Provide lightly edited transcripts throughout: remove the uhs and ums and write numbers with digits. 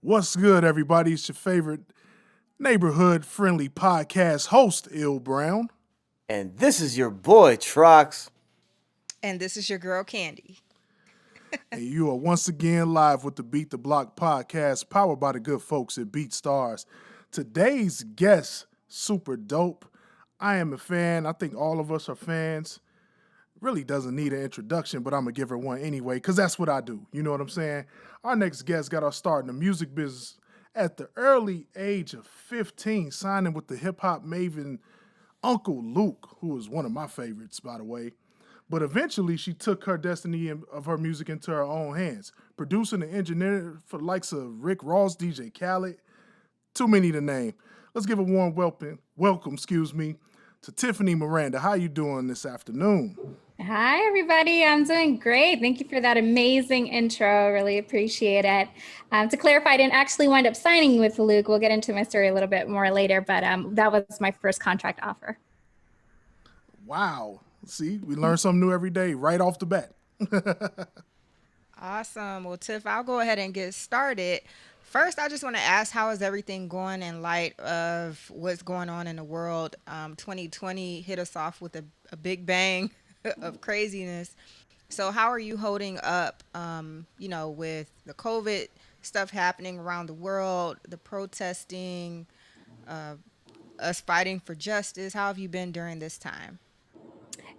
What's good, everybody? It's your favorite neighborhood friendly podcast host, Ill Brown. And this is your boy, Trox. And this is your girl Candy. And you are once again live with the Beat the Block podcast, powered by the good folks at BeatStars. Today's guest, super dope. I am a fan. I think all of us are fans. Really doesn't need an introduction, but I'm going to give her one anyway, because that's what I do. You know what I'm saying? Our next guest got our start in the music business at the early age of 15, signing with the hip hop maven Uncle Luke, who is one of my favorites, by the way. But eventually, she took her destiny of her music into her own hands, producing and engineering for the likes of Rick Ross, DJ Khaled. Too many to name. Let's give a warm welcome, to Tiffany Miranda. How you doing this afternoon? Hi, everybody. I'm doing great. Thank you for that amazing intro. Really appreciate it. To clarify, I didn't actually wind up signing with Luke. We'll get into my story a little bit more later, but that was my first contract offer. Wow. See, we learn something new every day right off the bat. Awesome. Well, Tiff, I'll go ahead and get started. First, I just want to ask, how is everything going in light of what's going on in the world? 2020 hit us off with a big bang of craziness. So, how are you holding up, with the COVID stuff happening around the world, the protesting, uh, us fighting for justice? How have you been during this time?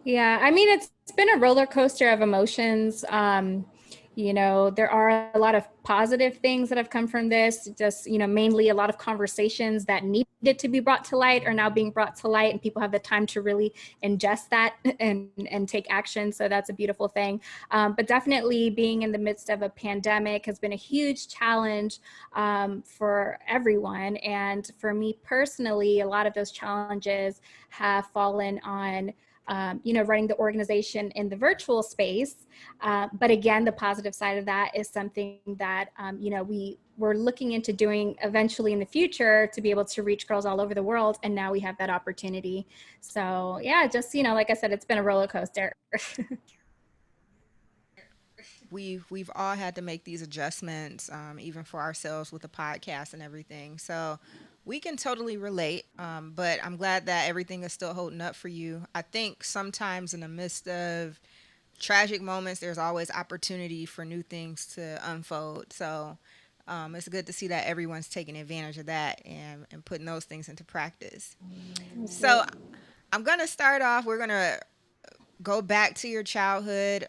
Yeah, I mean, it's been a roller coaster of emotions. There are a lot of positive things that have come from this, just, mainly a lot of conversations that needed to be brought to light are now being brought to light, and people have the time to really ingest that and take action. So that's a beautiful thing. But definitely being in the midst of a pandemic has been a huge challenge for everyone. And for me personally, a lot of those challenges have fallen on running the organization in the virtual space. But again, the positive side of that is something that, we're looking into doing eventually in the future to be able to reach girls all over the world. And now we have that opportunity. So yeah, just, like I said, it's been a roller coaster. We've all had to make these adjustments, even for ourselves with the podcast and everything. So we can totally relate. But I'm glad that everything is still holding up for you. I think sometimes in the midst of tragic moments, there's always opportunity for new things to unfold. So it's good to see that everyone's taking advantage of that and putting those things into practice. So I'm gonna start off. We're gonna go back to your childhood.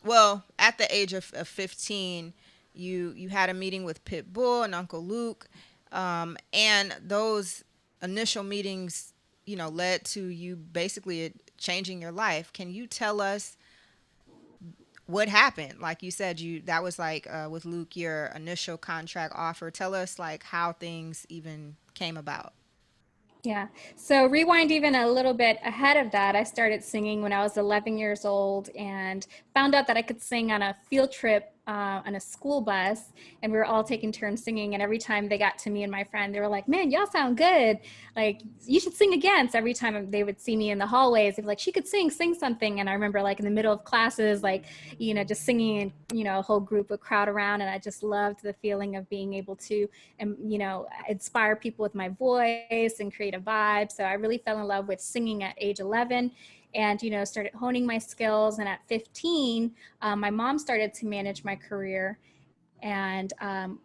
Well, at the age of 15, you had a meeting with Pitbull and Uncle Luke, and those initial meetings, led to you basically changing your life. Can you tell us what happened? Like you said, you that was like with Luke, your initial contract offer. Tell us like how things even came about. Yeah. So rewind even a little bit ahead of that, I started singing when I was 11 years old and found out that I could sing on a field trip on a school bus, and we were all taking turns singing. And every time they got to me and my friend, they were like, "Man, y'all sound good. Like, you should sing again." So every time they would see me in the hallways, they'd be like, "She could sing something." And I remember like in the middle of classes, like, just singing, and a whole group would crowd around, and I just loved the feeling of being able to and inspire people with my voice and create a vibe. So I really fell in love with singing at age 11, and started honing my skills. And at 15, my mom started to manage my career, and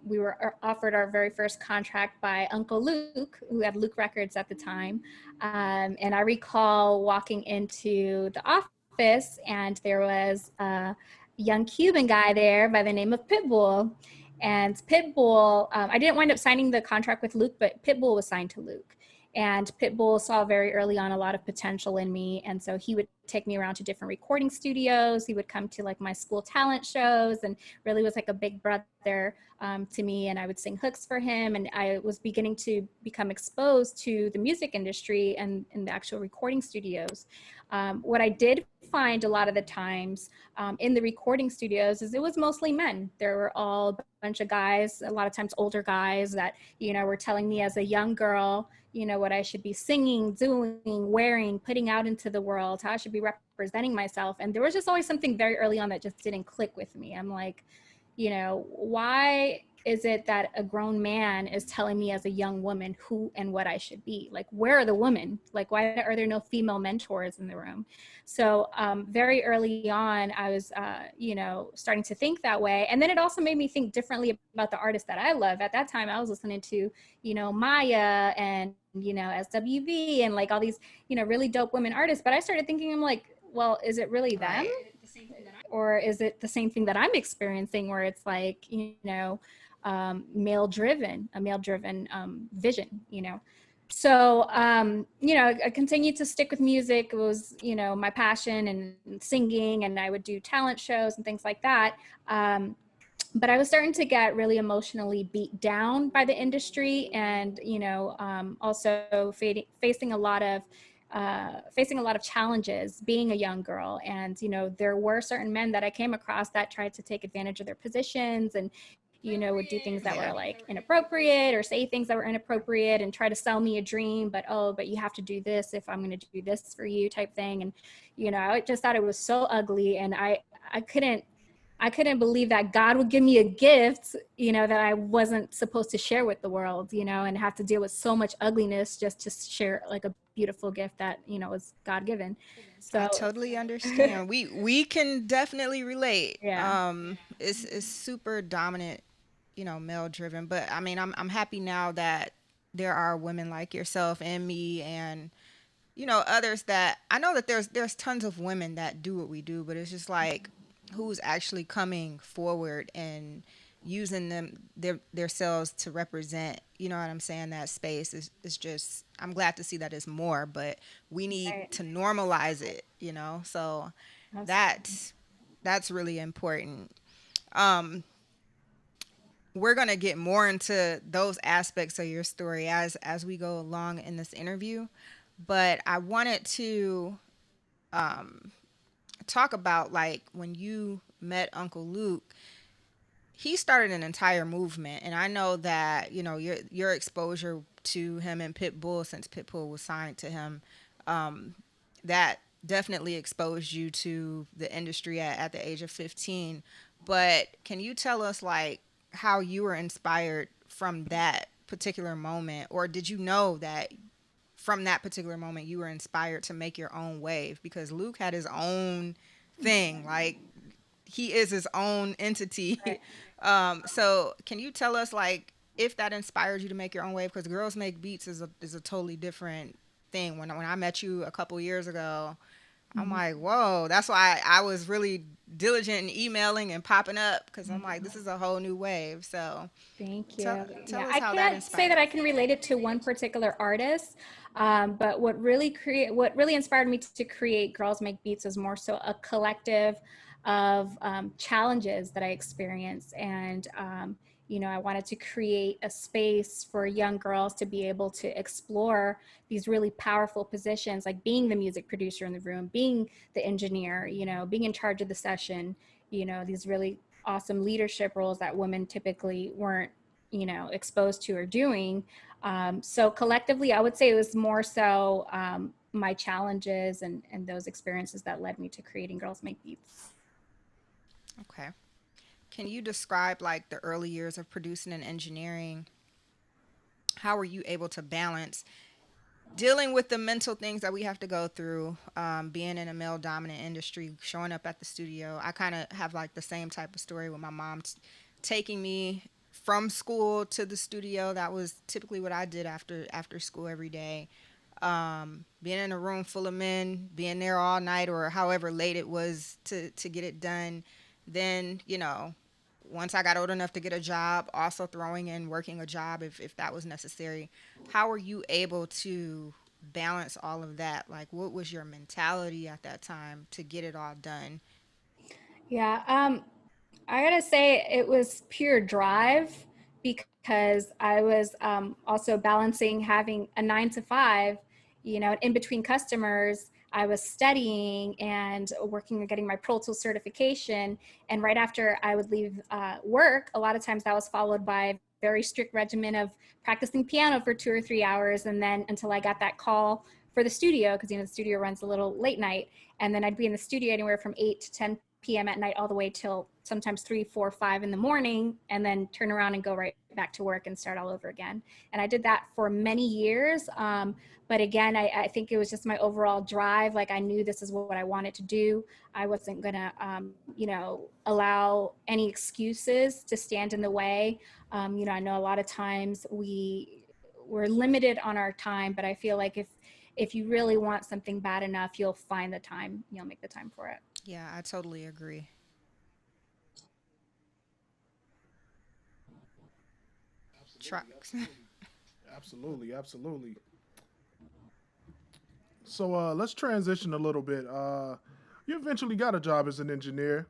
we were offered our very first contract by Uncle Luke, who had Luke Records at the time. And I recall walking into the office, and there was a young Cuban guy there by the name of Pitbull. And Pitbull, I didn't wind up signing the contract with Luke, but Pitbull was signed to Luke. And Pitbull saw very early on a lot of potential in me. And so he would take me around to different recording studios. He would come to like my school talent shows, and really was like a big brother to me. And I would sing hooks for him. And I was beginning to become exposed to the music industry and in the actual recording studios. What I did find a lot of the times in the recording studios is it was mostly men. There were all a bunch of guys, a lot of times older guys that, were telling me as a young girl, what I should be singing, doing, wearing, putting out into the world, how I should be representing myself. And there was just always something very early on that just didn't click with me. I'm like, why is it that a grown man is telling me as a young woman who and what I should be? Like, where are the women? Like, why are there no female mentors in the room? So very early on, I was, starting to think that way. And then it also made me think differently about the artists that I love. At that time, I was listening to, Maya and, SWV and like all these, really dope women artists. But I started thinking, I'm like, well, is it really them? Right. Or is it the same thing that I'm experiencing where it's like, a male driven vision, So, I continued to stick with music. It was, my passion and singing, and I would do talent shows and things like that. But I was starting to get really emotionally beat down by the industry, and also facing a lot of challenges being a young girl. And there were certain men that I came across that tried to take advantage of their positions and would do things that were Yeah. like inappropriate or say things that were inappropriate and try to sell me a dream, but you have to do this if I'm going to do this for you type thing. And I just thought it was so ugly, and I couldn't believe that God would give me a gift, that I wasn't supposed to share with the world, and have to deal with so much ugliness just to share like a beautiful gift that, was God given. I So, totally understand. We can definitely relate. yeah. It's super dominant, male driven. But I mean, I'm happy now that there are women like yourself and me, and others that I know that there's tons of women that do what we do, but it's just like who's actually coming forward and using their selves to represent, you know what I'm saying, that space is just, I'm glad to see that it's more, but we need Right. to normalize it, so Absolutely. that's really important. um we're going to get more into those aspects of your story as we go along in this interview, but I wanted to talk about like when you met Uncle Luke. He started an entire movement, and I know that your exposure to him and Pitbull, since Pitbull was signed to him, that definitely exposed you to the industry at the age of 15. But can you tell us like how you were inspired from that particular moment, or did you know that from that particular moment you were inspired to make your own wave? Because Luke had his own thing, like he is his own entity. Right. So can you tell us like if that inspired you to make your own wave? Because Girls Make Beats is a totally different thing. When I met you a couple years ago, I'm Mhm. like, whoa. That's why I was really diligent in emailing and popping up, because I'm like, Mhm. this is a whole new wave. So Thank tell you. tell Yeah, us I how that can't say that inspired. I can relate it to one particular artist, but what really inspired me to create Girls Make Beats is more so a collective of challenges that I experienced, and I wanted to create a space for young girls to be able to explore these really powerful positions, like being the music producer in the room, being the engineer, being in charge of the session, these really awesome leadership roles that women typically weren't exposed to or doing. So collectively I would say it was more so my challenges and those experiences that led me to creating Girls Make Beats. Okay. Can you describe like the early years of producing and engineering? How were you able to balance dealing with the mental things that we have to go through, being in a male dominant industry, showing up at the studio? I kind of have like the same type of story with my mom taking me from school to the studio. That was typically what I did after school every day. Being in a room full of men, being there all night or however late it was to get it done. Then, once I got old enough to get a job, also throwing in working a job if that was necessary. How were you able to balance all of that? Like, what was your mentality at that time to get it all done? Yeah, I gotta say it was pure drive because I was also balancing having a 9 to 5, in between customers. I was studying and working on getting my Pro Tools certification. And right after I would leave work, a lot of times that was followed by a very strict regimen of practicing piano for 2 or 3 hours. And then until I got that call for the studio, because, the studio runs a little late night. And then I'd be in the studio anywhere from 8 to 10 p.m. at night all the way till sometimes 3, 4, 5 in the morning, and then turn around and go right back to work and start all over again. And I did that for many years. But again, I think it was just my overall drive. Like, I knew this is what I wanted to do. I wasn't gonna, allow any excuses to stand in the way. I know a lot of times we're limited on our time, but I feel like if you really want something bad enough, you'll find the time. You'll make the time for it. Yeah, I totally agree. Trucks. Absolutely, absolutely. So let's transition a little bit. You eventually got a job as an engineer.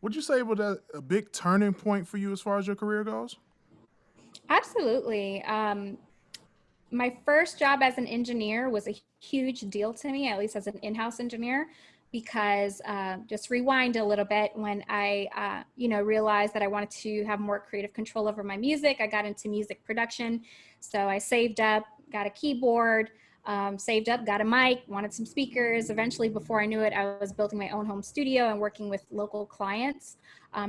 Would you say it was a big turning point for you as far as your career goes? Absolutely. My first job as an engineer was a huge deal to me, at least as an in-house engineer, because just rewind a little bit, when I, realized that I wanted to have more creative control over my music, I got into music production. So I saved up, got a keyboard, saved up, got a mic, wanted some speakers. Eventually, before I knew it, I was building my own home studio and working with local clients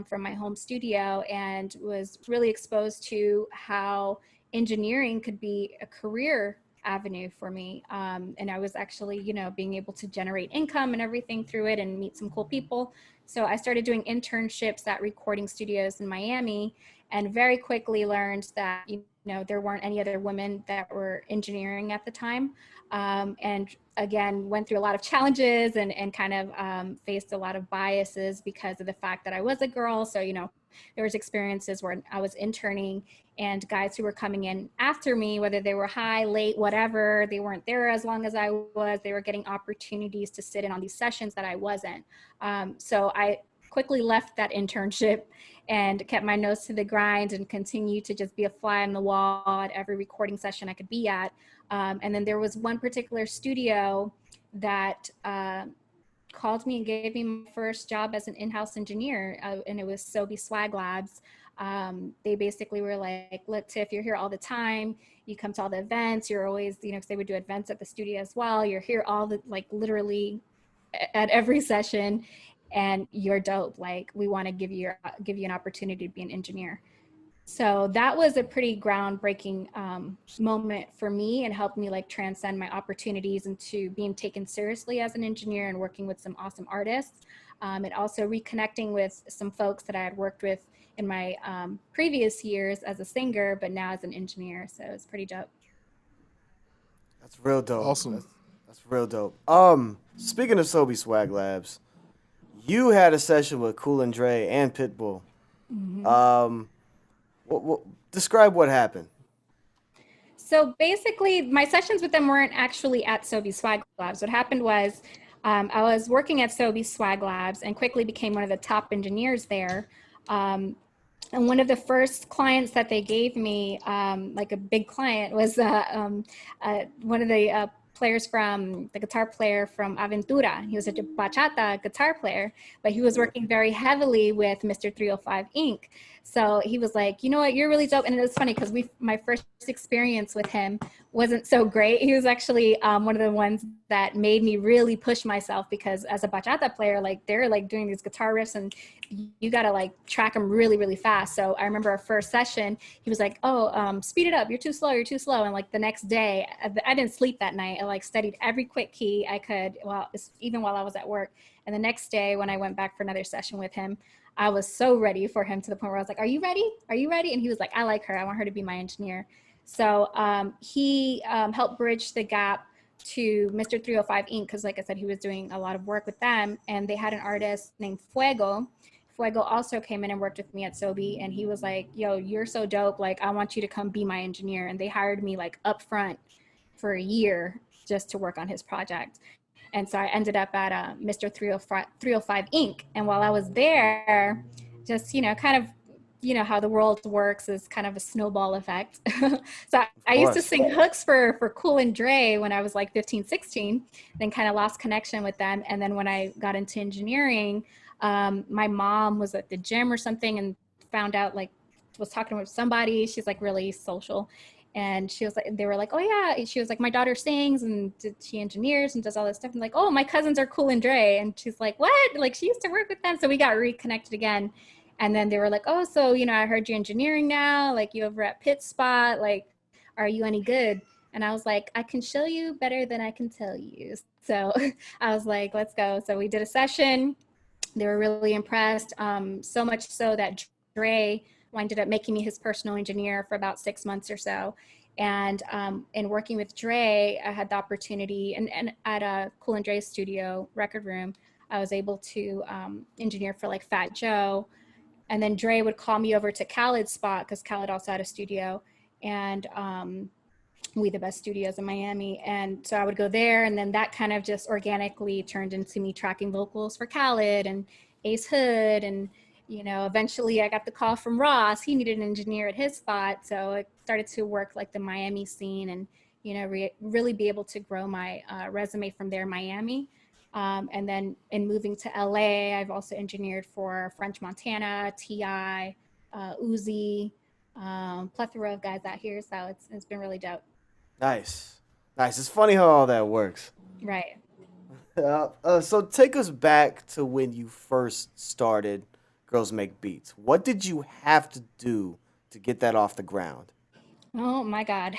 from my home studio, and was really exposed to how engineering could be a career avenue for me. And I was actually, being able to generate income and everything through it and meet some cool people. So I started doing internships at recording studios in Miami, and very quickly learned that, there weren't any other women that were engineering at the time. And again, went through a lot of challenges, and kind of faced a lot of biases because of the fact that I was a girl. So, there was experiences where I was interning, and guys who were coming in after me, whether they were high, late, whatever, they weren't there as long as I was, they were getting opportunities to sit in on these sessions that I wasn't. So I quickly left that internship and kept my nose to the grind and continued to just be a fly on the wall at every recording session I could be at. And then there was one particular studio that called me and gave me my first job as an in-house engineer, and it was Sobe Swag Labs. They basically were like, look, Tiff, you're here all the time. You come to all the events. You're always, because they would do events at the studio as well. You're here all the, like, literally at every session, and you're dope. Like, we want to give you an opportunity to be an engineer. So that was a pretty groundbreaking moment for me, and helped me like transcend my opportunities into being taken seriously as an engineer and working with some awesome artists, and also reconnecting with some folks that I had worked with in my previous years as a singer, but now as an engineer. So it's pretty dope. That's real dope. Awesome. That's real dope. Speaking of Sobe Swag Labs, you had a session with Cool and Dre and Pitbull. Um, what, describe what happened. So basically, my sessions with them weren't actually at Sobe Swag Labs. What happened was, I was working at Sobe Swag Labs and quickly became one of the top engineers there. Um, and one of the first clients that they gave me, like a big client, was one of the players from the guitar player from Aventura. He was a bachata guitar player, but he was working very heavily with Mr. 305 Inc. So he was like, you know what, you're really dope. And it was funny because my first experience with him wasn't so great. He was actually one of the ones that made me really push myself, because as a bachata player, like, they're like doing these guitar riffs and you got to like track them really, really fast. So I remember our first session, he was like, oh, speed it up. You're too slow. You're too slow. And like the next day, I didn't sleep that night. I like studied every quick key I could, even while I was at work. And the next day when I went back for another session with him, I was so ready for him, to the point where I was like, are you ready? Are you ready? And he was like, I like her. I want her to be my engineer. So he helped bridge the gap to Mr. 305 Inc. Because like I said, he was doing a lot of work with them. And they had an artist named Fuego. Fuego also came in and worked with me at Sobe, and he was like, yo, you're so dope. Like, I want you to come be my engineer. And they hired me like up front for a year just to work on his project. And so I ended up at Mr. 305 Inc. And while I was there, just, kind of, how the world works is kind of a snowball effect. So Of I used to course. sing hooks for Cool and Dre when I was like 15, 16, then kind of lost connection with them. And then when I got into engineering, my mom was at the gym or something and found out, like, was talking with somebody. She's like really social. And she was like, they were like, oh yeah. She was like, my daughter sings and she engineers and does all this stuff. And like, oh, my cousins are Cool and Dre. And she's like, what? Like she used to work with them. So we got reconnected again. And then they were like, oh, so, I heard you're engineering now, like you over at Pit Spot, like, are you any good? And I was like, I can show you better than I can tell you. So I was like, let's go. So we did a session. They were really impressed. So much so that Dre ended up making me his personal engineer for about 6 months or so. And in working with Dre, I had the opportunity, and at a Cool and Dre studio record room, I was able to engineer for like Fat Joe. And then Dre would call me over to Khaled's spot because Khaled also had a studio. And we the best studios in Miami. And so I would go there, and then that kind of just organically turned into me tracking vocals for Khaled and Ace Hood. And, eventually I got the call from Ross. He needed an engineer at his spot. So I started to work like the Miami scene and, really be able to grow my resume from there in Miami. And then in moving to LA, I've also engineered for French Montana, T.I., Uzi, plethora of guys out here. So it's been really dope. Nice. Nice. It's funny how all that works. Right. So take us back to when you first started Girls Make Beats. What did you have to do to get that off the ground? Oh my God.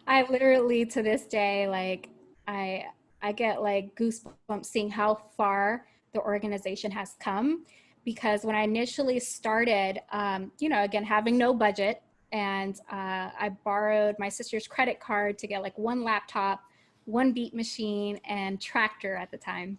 I literally to this day, like I I get like goosebumps seeing how far the organization has come because when I initially started, again, having no budget, and I borrowed my sister's credit card to get like one laptop, one beat machine, and tractor at the time.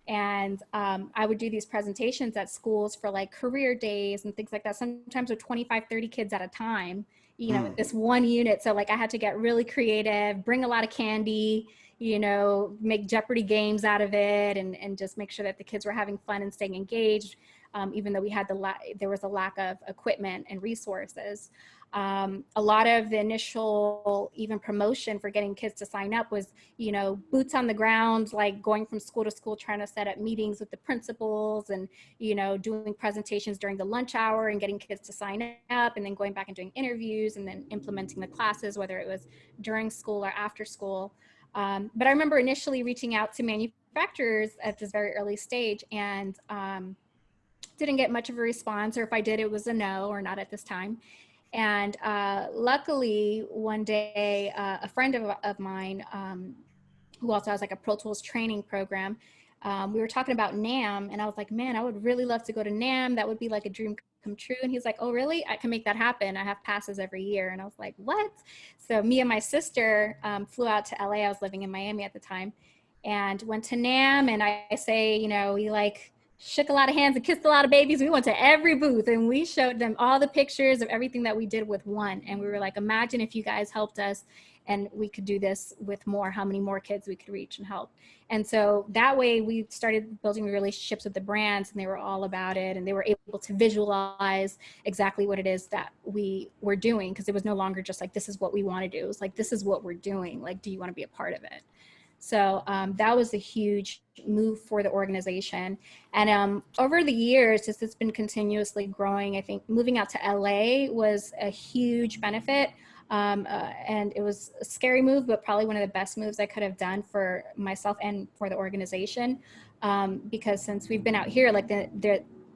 And I would do these presentations at schools for like career days and things like that, sometimes with 25, 30 kids at a time, Mm. this one unit. So like I had to get really creative, bring a lot of candy, make Jeopardy games out of it, and just make sure that the kids were having fun and staying engaged, even though we had there was a lack of equipment and resources. A lot of the initial even promotion for getting kids to sign up was, boots on the ground, like going from school to school, trying to set up meetings with the principals and, doing presentations during the lunch hour and getting kids to sign up, and then going back and doing interviews and then implementing the classes, whether it was during school or after school. But I remember initially reaching out to manufacturers at this very early stage and didn't get much of a response, or if I did, it was a no or not at this time. And luckily, one day, a friend of mine, who also has like a Pro Tools training program, we were talking about NAM, and I was like, man, I would really love to go to NAM. That would be like a dream come true. And he's like, oh, really? I can make that happen. I have passes every year. And I was like, what? So me and my sister flew out to LA. I was living in Miami at the time, and went to NAM. And I say, we like shook a lot of hands and kissed a lot of babies. We went to every booth and we showed them all the pictures of everything that we did with one. And we were like, imagine if you guys helped us and we could do this with more, how many more kids we could reach and help. And so that way we started building relationships with the brands, and they were all about it. And they were able to visualize exactly what it is that we were doing, because it was no longer just like, this is what we want to do. It was like, this is what we're doing. Like, do you want to be a part of it? So that was a huge move for the organization. And over the years, just it's been continuously growing. I think moving out to LA was a huge benefit. And it was a scary move, but probably one of the best moves I could have done for myself and for the organization. Because since we've been out here, like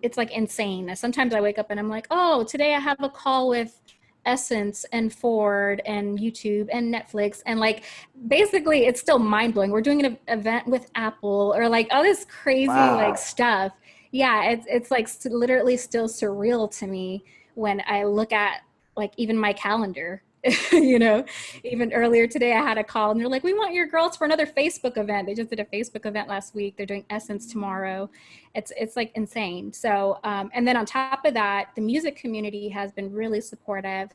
it's like insane. Sometimes I wake up and I'm like, oh, today I have a call with Essence and Ford and YouTube and Netflix, and like basically it's still mind blowing. We're doing an event with Apple or like all this crazy like Wow. stuff. Yeah, it's like literally still surreal to me when I look at like even my calendar. you know, Even earlier today I had a call and they're like, we want your girls for another Facebook event. They just did a Facebook event last week. They're doing Essence tomorrow. It's like insane. So and then on top of that, the music community has been really supportive.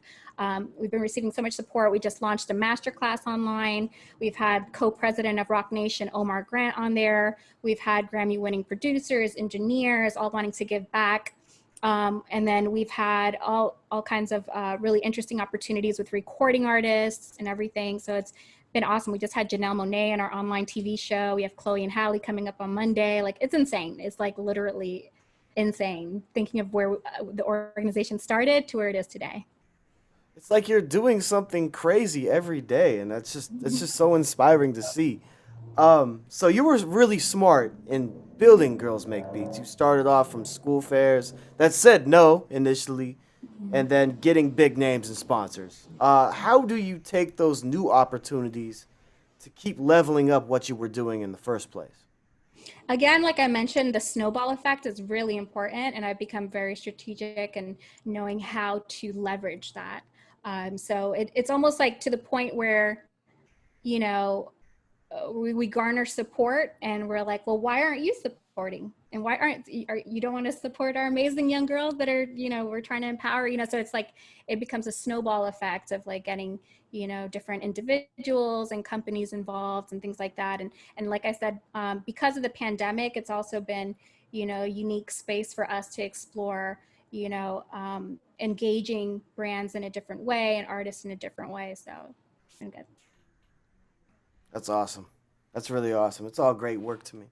We've been receiving so much support. We just launched a masterclass online. We've had co-president of Rock Nation, Omar Grant, on there. We've had Grammy-winning producers, engineers, all wanting to give back. And then we've had all kinds of really interesting opportunities with recording artists and everything. So it's been awesome. We just had Janelle Monáe on our online TV show. We have Chloe and Halle coming up on Monday. Like, it's insane. It's like literally insane thinking of where the organization started to where it is today. It's like you're doing something crazy every day, and it's just so inspiring to see. So you were really smart in building Girls Make Beats. You started off from school fairs that said no initially, and then getting big names and sponsors. How do you take those new opportunities to keep leveling up what you were doing in the first place? Again, like I mentioned, the snowball effect is really important, and I've become very strategic and knowing how to leverage that. So it's almost like to the point where, you know, we garner support and we're like, well, why aren't you supporting? And why aren't you don't want to support our amazing young girls that are, we're trying to empower, so it's like it becomes a snowball effect of like getting, different individuals and companies involved and things like that. And like I said, because of the pandemic, it's also been, unique space for us to explore, engaging brands in a different way and artists in a different way. So it's been good. That's awesome. That's really awesome. It's all great work to me.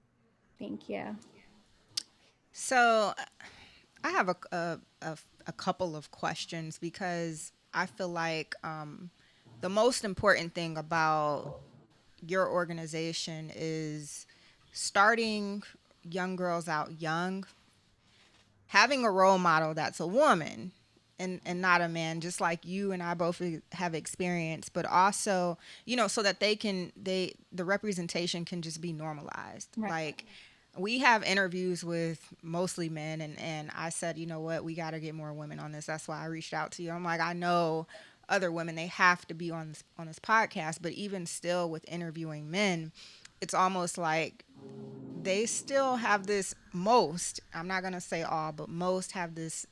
Thank you. So I have a couple of questions because I feel like the most important thing about your organization is starting young girls out young, having a role model that's a woman and not a man, just like you and I both have experienced, but also, so that the representation can just be normalized. Right. Like we have interviews with mostly men, and I said, you know what, we got to get more women on this. That's why I reached out to you. I'm like, I know other women, they have to be on this podcast, but even still with interviewing men, it's almost like they still have this, most, I'm not going to say all, but most have this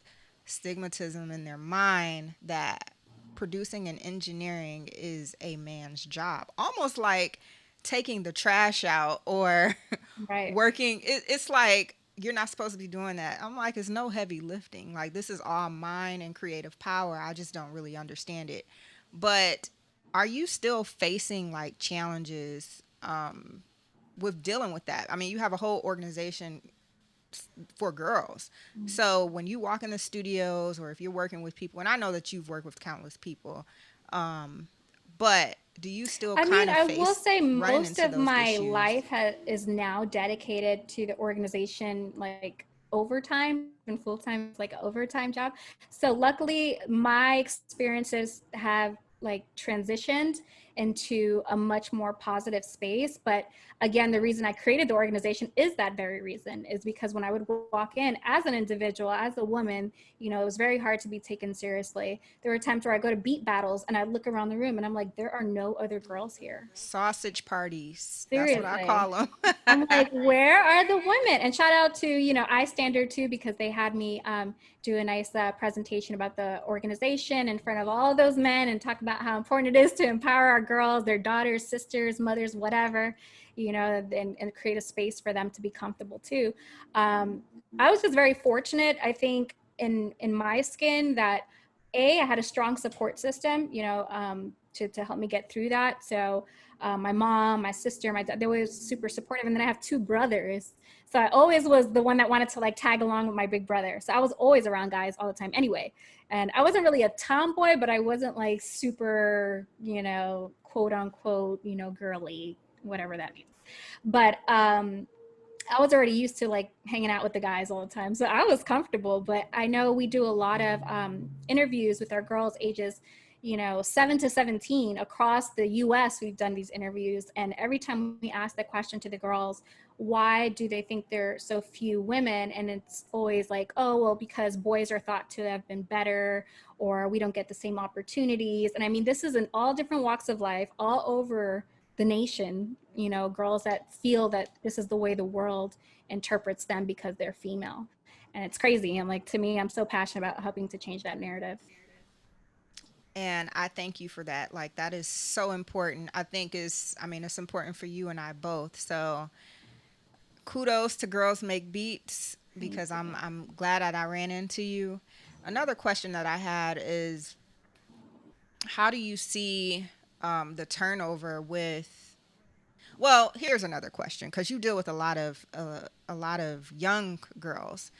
stigmatism in their mind that producing and engineering is a man's job, almost like taking the trash out or Right. working it's like you're not supposed to be doing that. I'm like, it's no heavy lifting, like this is all mind and creative power. I just don't really understand it. But are you still facing like challenges with dealing with that? I mean, you have a whole organization for girls. So when you walk in the studios or if you're working with people, and I know that you've worked with countless people, but do you still I mean, kind of I will face say running most into of those my issues? life is now dedicated to the organization, like overtime and full time, like an overtime job. So luckily, my experiences have like transitioned into a much more positive space. But again, the reason I created the organization is that very reason, is because when I would walk in as an individual, as a woman, it was very hard to be taken seriously. There were times where I go to beat battles and I look around the room and I'm like, there are no other girls here. Sausage parties. That's what I Seriously. call them. I'm like, where are the women? And shout out to, iStandard too, because they had me do a nice presentation about the organization in front of all of those men and talk about how important it is to empower our girls, their daughters, sisters, mothers, whatever, and create a space for them to be comfortable too. Um, I was just very fortunate, I think, in my skin that I had a strong support system, to help me get through that. So my mom, my sister, my dad, they were super supportive. And then I have two brothers. So I always was the one that wanted to like tag along with my big brother. So I was always around guys all the time anyway. And I wasn't really a tomboy, but I wasn't like super, quote unquote, girly, whatever that means. But I was already used to like hanging out with the guys all the time. So I was comfortable, but I know we do a lot of interviews with our girls ages, 7 to 17 across the US. We've done these interviews. And every time we ask the question to the girls, why do they think there are so few women? And it's always like, oh, well, because boys are thought to have been better, or we don't get the same opportunities. And I mean, this is in all different walks of life, all over the nation, girls that feel that this is the way the world interprets them because they're female. And it's crazy. I'm like, to me, I'm so passionate about helping to change that narrative. And I thank you for that. Like that is so important. I think is I mean it's important for you and I both. So kudos to Girls Make Beats Thank because you. I'm glad that I ran into you. Another question that I had is how do you see the turnover with, well, here's another question because you deal with a lot of young girls,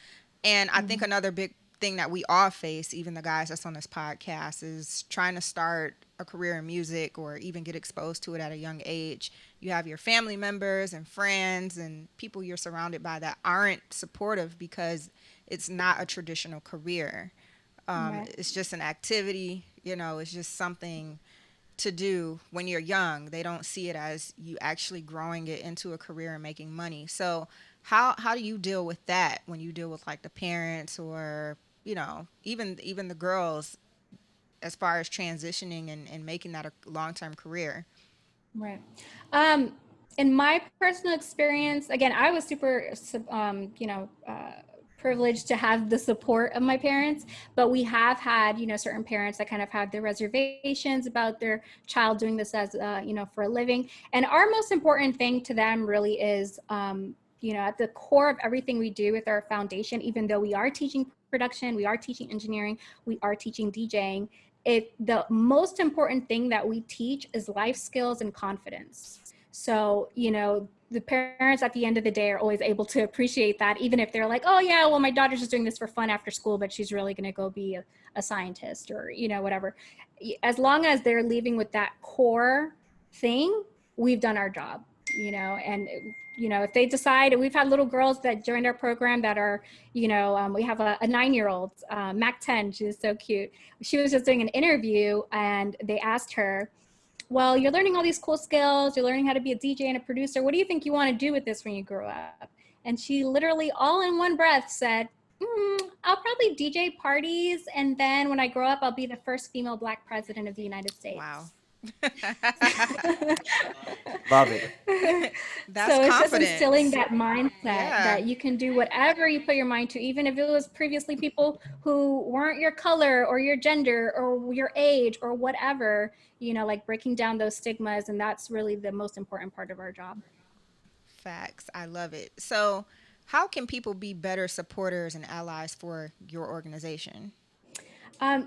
and I think Mhm. another big thing that we all face, even the guys that's on this podcast, is trying to start a career in music or even get exposed to it at a young age. You have your family members and friends and people you're surrounded by that aren't supportive because it's not a traditional career. Right. It's just an activity, it's just something to do when you're young. They don't see it as you actually growing it into a career and making money. So how do you deal with that when you deal with like the parents or even the girls as far as transitioning and making that a long-term career? Right. Um, in my personal experience, again, I was super, privileged to have the support of my parents, but we have had, certain parents that kind of had their reservations about their child doing this as, for a living. And our most important thing to them really is, at the core of everything we do with our foundation, even though we are teaching production, we are teaching engineering, we are teaching DJing, the most important thing that we teach is life skills and confidence. So, the parents at the end of the day are always able to appreciate that, even if they're like, oh yeah, well, my daughter's just doing this for fun after school, but she's really going to go be a scientist or, whatever. As long as they're leaving with that core thing, we've done our job, and if they decide, we've had little girls that joined our program that are, we have a 9-year-old, Mac 10, she's so cute. She was just doing an interview and they asked her, well, you're learning all these cool skills, you're learning how to be a DJ and a producer, what do you think you want to do with this when you grow up? And she literally all in one breath said, I'll probably DJ parties, and then when I grow up, I'll be the first female Black president of the United Wow. States. Love it. That's So it's just instilling confidence. that mindset Yeah. that you can do whatever you put your mind to, even if it was previously people who weren't your color or your gender or your age or whatever, like breaking down those stigmas. And that's really the most important part of our job. Facts. I love it. So, how can people be better supporters and allies for your organization?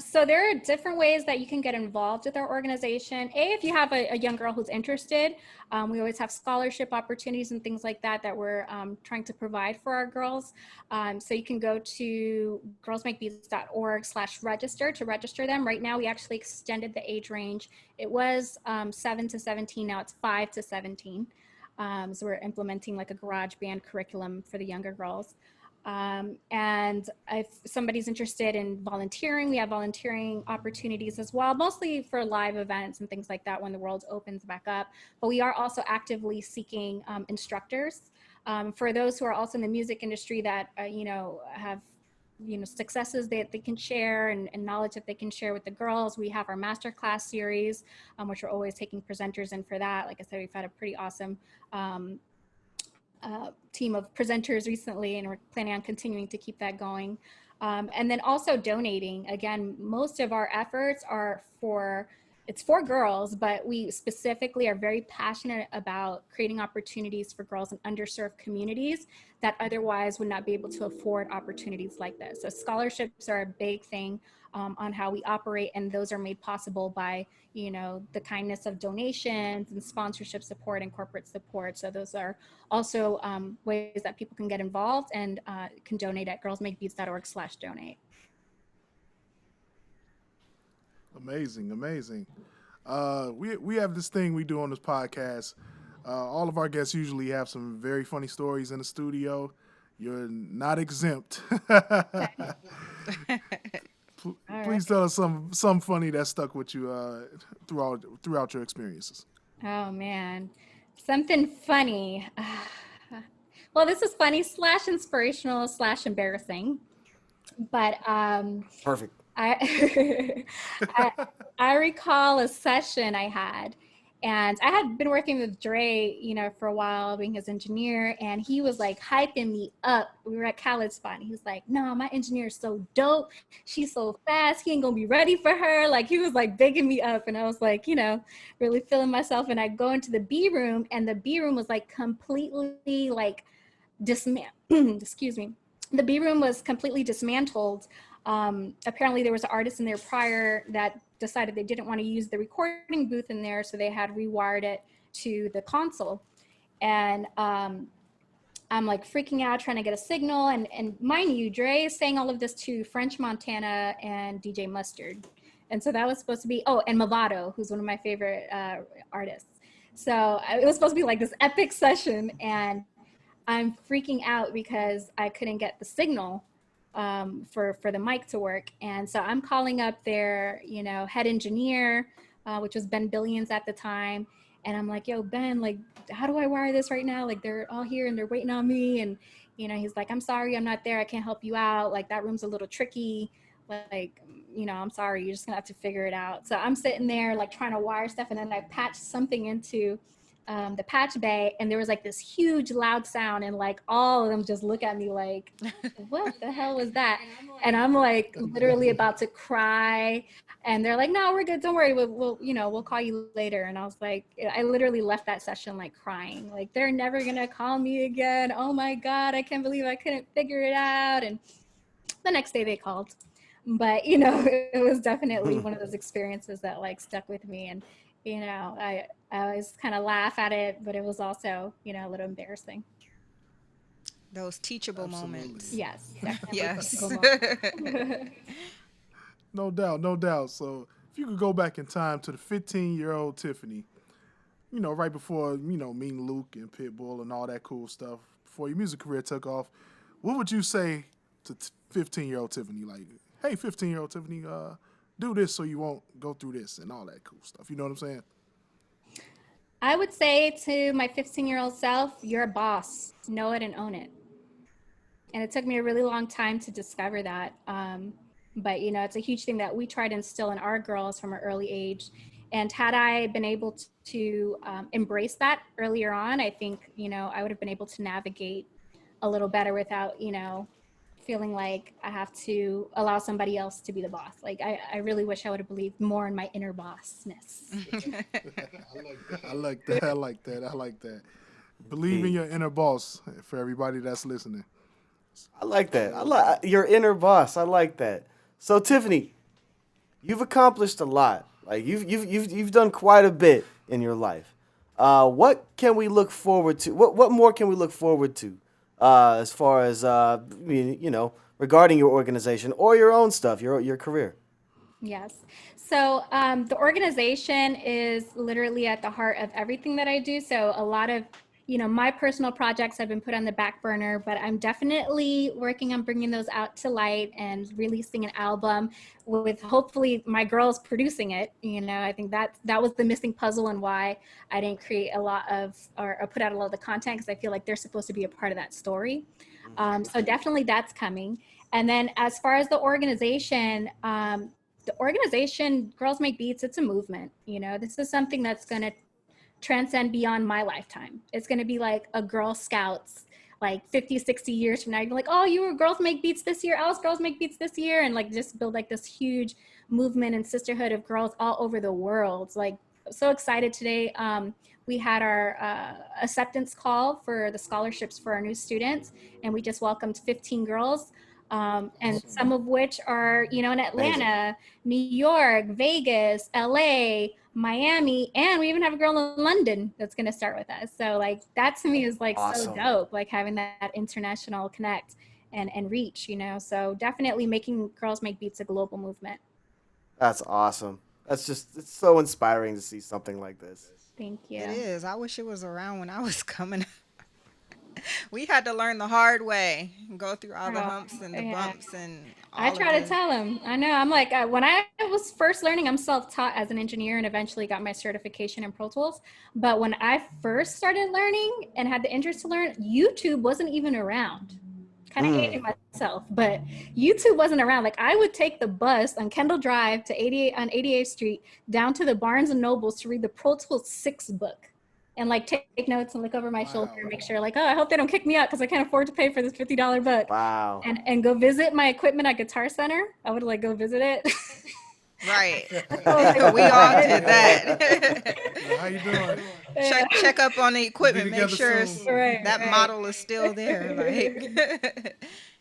So there are different ways that you can get involved with our organization. If you have a young girl who's interested, we always have scholarship opportunities and things like that we're trying to provide for our girls. So you can go to girlsmakebeats.org/register to register them. Right now, we actually extended the age range. It was 7 to 17, now it's 5 to 17. So we're implementing like a garage band curriculum for the younger girls. And if somebody's interested in volunteering, we have volunteering opportunities as well, mostly for live events and things like that when the world opens back up. But we are also actively seeking instructors. For those who are also in the music industry that, have successes that they can share and knowledge that they can share with the girls. We have our masterclass series, which we're always taking presenters in for that. Like I said, we've had a pretty awesome team of presenters recently, and we're planning on continuing to keep that going. And then also donating. Again, most of our efforts are it's for girls, but we specifically are very passionate about creating opportunities for girls in underserved communities that otherwise would not be able to afford opportunities like this. So scholarships are a big thing on how we operate, and those are made possible by the kindness of donations and sponsorship support and corporate support. So those are also ways that people can get involved and can donate at girlsmakebeats.org/donate. Amazing, amazing. We have this thing we do on this podcast. All of our guests usually have some very funny stories in the studio. You're not exempt. All right. Please tell us some funny that stuck with you throughout your experiences. Oh man, something funny. Well, this is funny slash inspirational slash embarrassing, but Perfect. I, I I recall a session I had, and I had been working with Dre, for a while, being his engineer, and he was like hyping me up. We were at Khaled's spot, and he was like, "No, my engineer is so dope. She's so fast. He ain't gonna be ready for her." Like he was like bigging me up, and I was like, really feeling myself. And I go into the B room, and the B room was like completely like excuse me, the B room was completely dismantled. Apparently there was an artist in there prior that decided they didn't want to use the recording booth in there, so they had rewired it to the console. And I'm like freaking out trying to get a signal. And mind you, Dre is saying all of this to French Montana and DJ Mustard. And so that was supposed to be, oh, and Movado, who's one of my favorite artists. So it was supposed to be like this epic session. And I'm freaking out because I couldn't get the signal for the mic to work. And so I'm calling up their, head engineer, which was Ben Billions at the time. And I'm like, yo, Ben, like, how do I wire this right now? Like, they're all here and they're waiting on me. And, he's like, I'm sorry, I'm not there. I can't help you out. Like, that room's a little tricky. Like, I'm sorry, you're just gonna have to figure it out. So I'm sitting there like trying to wire stuff. And then I patched something into the patch bay, and there was like this huge loud sound, and like all of them just look at me like, what the hell was that? And I'm like literally about to cry, and they're like, no, we're good, don't worry, we'll call you later. And I was like, I literally left that session like crying, like they're never gonna call me again. Oh my god, I can't believe I couldn't figure it out. And the next day they called, but it was definitely one of those experiences that like stuck with me. And I always kind of laugh at it, but it was also a little embarrassing. Those teachable Absolutely. moments. Yes, definitely. Yes. No doubt, no doubt. So if you could go back in time to the 15-year-old Tiffany, right before, meeting Luke and Pitbull and all that cool stuff, before your music career took off, what would you say to 15-year-old Tiffany? Like, hey, 15-year-old Tiffany, do this so you won't go through this and all that cool stuff. You know what I'm saying? I would say to my 15-year-old self, you're a boss. Know it and own it. And it took me a really long time to discover that. But, it's a huge thing that we try to instill in our girls from an early age. And had I been able to embrace that earlier on, I think, I would have been able to navigate a little better without, feeling like I have to allow somebody else to be the boss. Like, I really wish I would have believed more in my inner bossness. I like that. I like that. I like that. Believe in Hey, your inner boss for everybody that's listening. I like that. I like your inner boss. I like that. So Tiffany, you've accomplished a lot. Like you've done quite a bit in your life. What can we look forward to? What more can we look forward to? As far as regarding your organization or your own stuff, your career. Yes. So the organization is literally at the heart of everything that I do. So a lot of, my personal projects have been put on the back burner, but I'm definitely working on bringing those out to light and releasing an album with hopefully my girls producing it. I think that was the missing puzzle and why I didn't create a lot of or put out a lot of the content, because I feel like they're supposed to be a part of that story. So definitely that's coming. And then as far as the organization Girls Make Beats, it's a movement. This is something that's going to transcend beyond my lifetime. It's going to be like a Girl Scouts like 50, 60 years from now. You're like, oh, you were Girls Make Beats this year. I was Girls Make Beats this year. And like just build like this huge movement and sisterhood of girls all over the world. Like, so excited today. We had our acceptance call for the scholarships for our new students, and we just welcomed 15 girls, and some of which are, in Amazing. Atlanta, New York, Vegas, LA, Miami, and we even have a girl in London that's going to start with us. So like that to me is like so Awesome. dope, like having that international connect and reach, So definitely making Girls Make Beats a global movement. That's awesome. It's so inspiring to see something like this. Thank It you. is. I wish it was around when I was coming. We had to learn the hard way, go through all the Oh, humps and the yeah. bumps and I all of try to the. tell him. I know. I'm like, when I was first learning, I'm self-taught as an engineer and eventually got my certification in Pro Tools. But when I first started learning and had the interest to learn, YouTube wasn't even around. Kind of Mm. hating myself, but YouTube wasn't around. Like I would take the bus on Kendall Drive to 88 on 88th Street down to the Barnes and Nobles to read the Pro Tools 6 book and like take notes and look over my shoulder and Wow. make sure like, oh, I hope they don't kick me out because I can't afford to pay for this $50 book. Wow. And go visit my equipment at Guitar Center. I would like go visit it. Right. I was like, We all what? did that. How you doing? Yeah. Check up on the We'll be equipment, make together sure soon. Right, that right. model is still there. Like,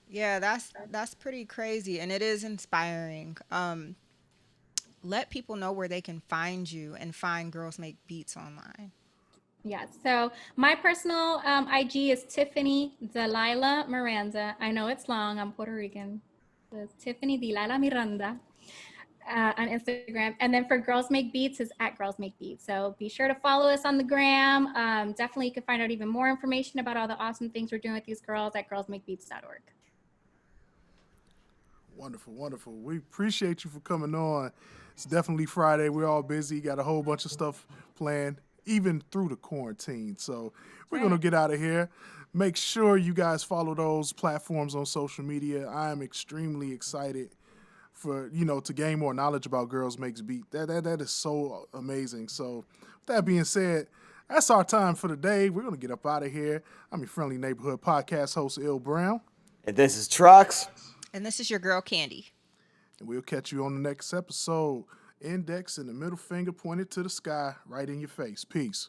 yeah, that's pretty crazy, and it is inspiring. Let people know where they can find you and find Girls Make Beats online. Yeah, so my personal IG is Tiffany Delilah Miranda. I know it's long, I'm Puerto Rican. So it's Tiffany Delilah Miranda on Instagram. And then for Girls Make Beats is at Girls Make Beats. So be sure to follow us on the gram. Definitely you can find out even more information about all the awesome things we're doing with these girls at girlsmakebeats.org. Wonderful, wonderful. We appreciate you for coming on. It's definitely Friday. We're all busy. Got a whole bunch of stuff planned, even through the quarantine. So we're going to get out of here. Make sure you guys follow those platforms on social media. I am extremely excited for, to gain more knowledge about Girls Makes Beat. That is so amazing. So with that being said, that's our time for the day. We're going to get up out of here. I'm your friendly neighborhood podcast host, Il Brown. And this is Trox. And this is your girl, Candy. And we'll catch you on the next episode. Index and the middle finger pointed to the sky, right in your face. Peace.